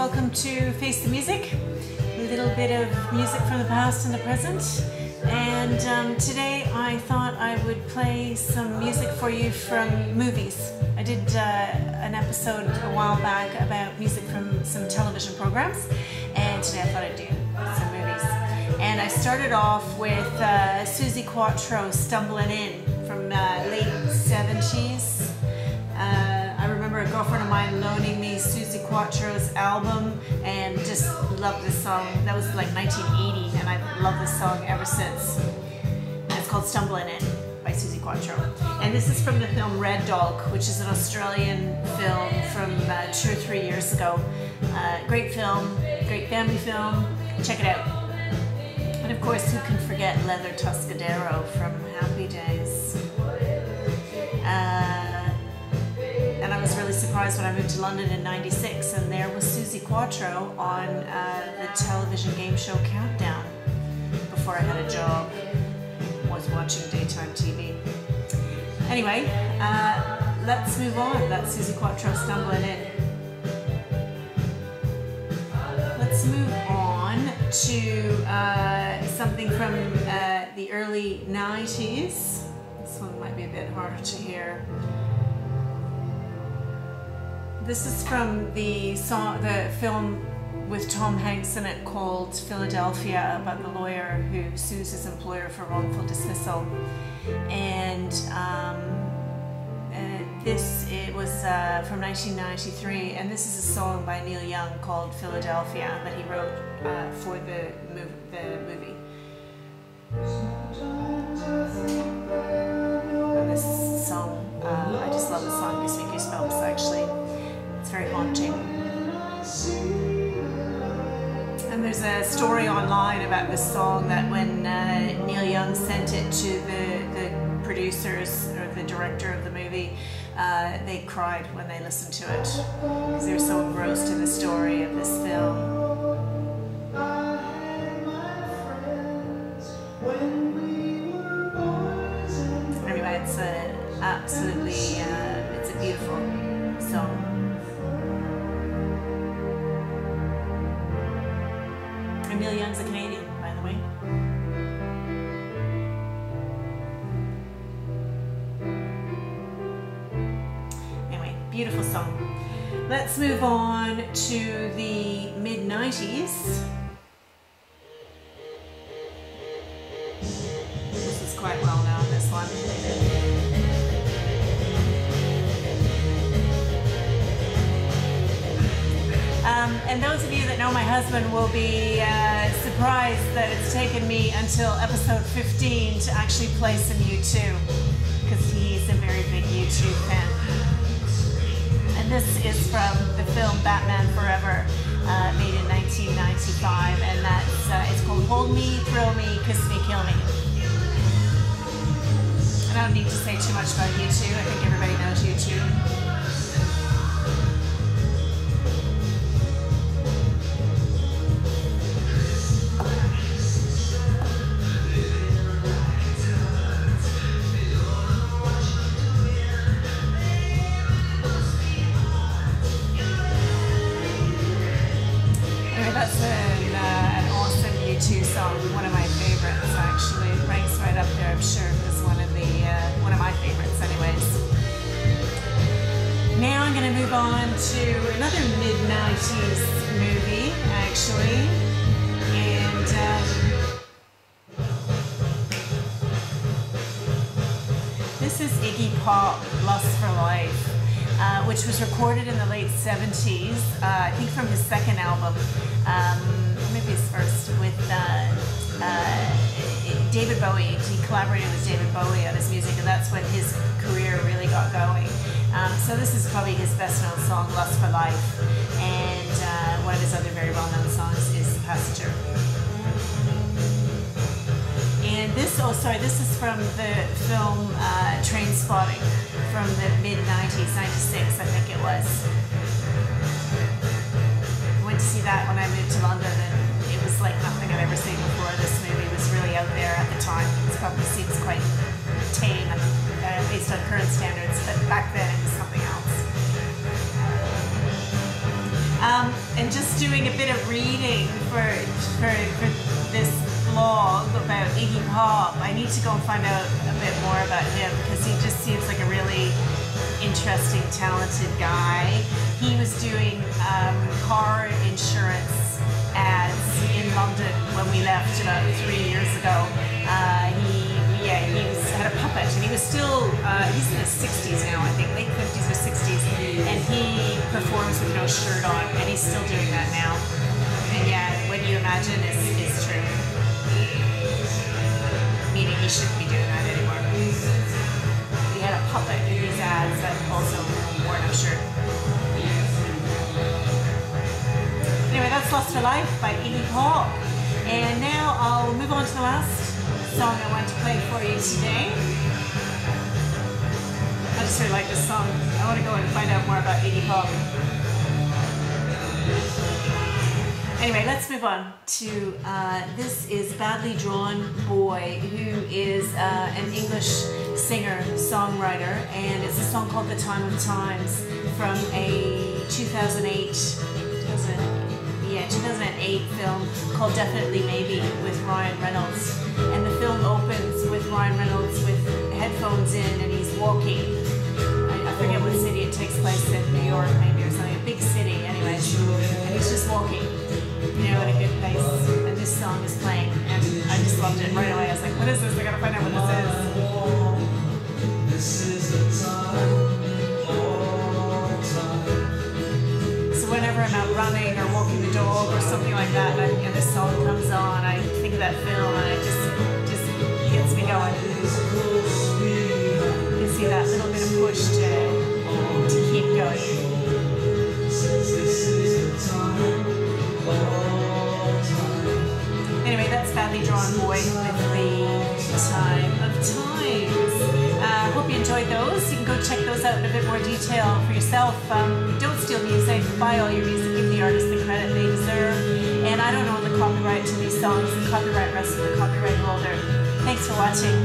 welcome to Face the Music, a little bit of music from the past and the present. And today I thought I would play some music for you from movies. I did an episode a while back about music from some television programs, and today I thought I'd do some movies. And I started off with Suzi Quatro, Stumbling In, from late 70s. I remember a girlfriend of mine loaning me Suzi Quatro's album and just loved this song. That was like 1980 and I've loved this song ever since. And it's called Stumbling In by Suzi Quatro. And this is from the film Red Dog, which is an Australian film from 2 or 3 years ago. Great film, great family film. Check it out. And of course, who can forget Leather Tuscadero from Happy Days? And I was really surprised when I moved to London in '96, and there was Suzi Quatro on the television game show Countdown before I had a job. Was watching daytime TV. Anyway, let's move on. That's Suzi Quatro, Stumbling In. Let's move on to something from the early '90s. This one might be a bit harder to hear. This is from the film with Tom Hanks in it called Philadelphia, about the lawyer who sues his employer for wrongful dismissal. And it was from 1993, and this is a song by Neil Young called Philadelphia that he wrote for the movie. And this song, I just love the song, gives me goosebumps actually. It's very haunting. And there's a story online about this song that when Neil Young sent it to the producers or the director of the movie, they cried when they listened to it because they were so engrossed in the story of this film. Anyway, it's absolutely, it's a beautiful song. Neil Young's a Canadian, by the way. Anyway, beautiful song. Let's move on to the mid-90s. This is quite well known, this one. And those of you that know my husband will be surprised that it's taken me until episode 15 to actually play some U2, because he's a very big U2 fan. And this is from the film Batman Forever, made in 1995, and it's called Hold Me, Thrill Me, Kiss Me, Kill Me. I don't need to say too much about U2, I think everybody knows U2. That's an awesome U2 song, one of my favorites actually. It ranks right up there, I'm sure, as one of my favorites anyways. Now I'm going to move on to another mid-90s movie actually, and this is Iggy Pop, Lust for Life. Which was recorded in the late 70s, I think from his second album, maybe his first, with David Bowie. He collaborated with David Bowie on his music, and that's when his career really got going. So this is probably his best known song, Lust for Life, and one of his other very well known songs is Passenger. And this is from the film Trainspotting from the mid-90s, 96 I think it was. I went to see that when I moved to London, and it was like nothing I've ever seen before. This movie was really out there at the time. It probably seems quite tame based on current standards, but back then it was something else. and just doing a bit of reading for this blog about Iggy Pop. I need to go and find out a bit more about him because he just seems like a really interesting, talented guy. He was doing car insurance ads in London when we left about 3 years ago. He had a puppet, and he was still, he's in his 60s now, I think, late 50s or 60s, and he performs with no shirt on, and he's still doing that now. And yeah, what you imagine is true. Meaning he shouldn't be doing that anymore. He had a puppet in these ads that also wore no shirt. Anyway, that's Lost for Life by Iggy Pop. And now I'll move on to the last song I want to play for you today. I just really like this song. I want to go and find out more about Iggy Pop. Anyway, let's move on to, this is Badly Drawn Boy, who is an English singer-songwriter, and it's a song called The Time of Times from a 2008 film called Definitely Maybe with Ryan Reynolds. And the film opens with Ryan Reynolds with headphones in, and he's walking. I forget what city it takes place in, New York maybe or something, a big city anyways. And he's just walking, you know, at a good pace. And this song is playing, and I just loved it right away. I was like, what is this? I gotta find out what this is. Whenever I'm out running or walking the dog or something like that, and this song comes on, I think of that film, and it just gets me going. You can see that little bit of push to keep going. Anyway, that's Badly Drawn Boy with The Time of Times. Hope you enjoyed those. You can go check those out in a bit more detail for yourself. Don't steal music. Buy all your music. Give the artists the credit they deserve. And I don't own the copyright to these songs. The copyright rests with the copyright holder. Thanks for watching.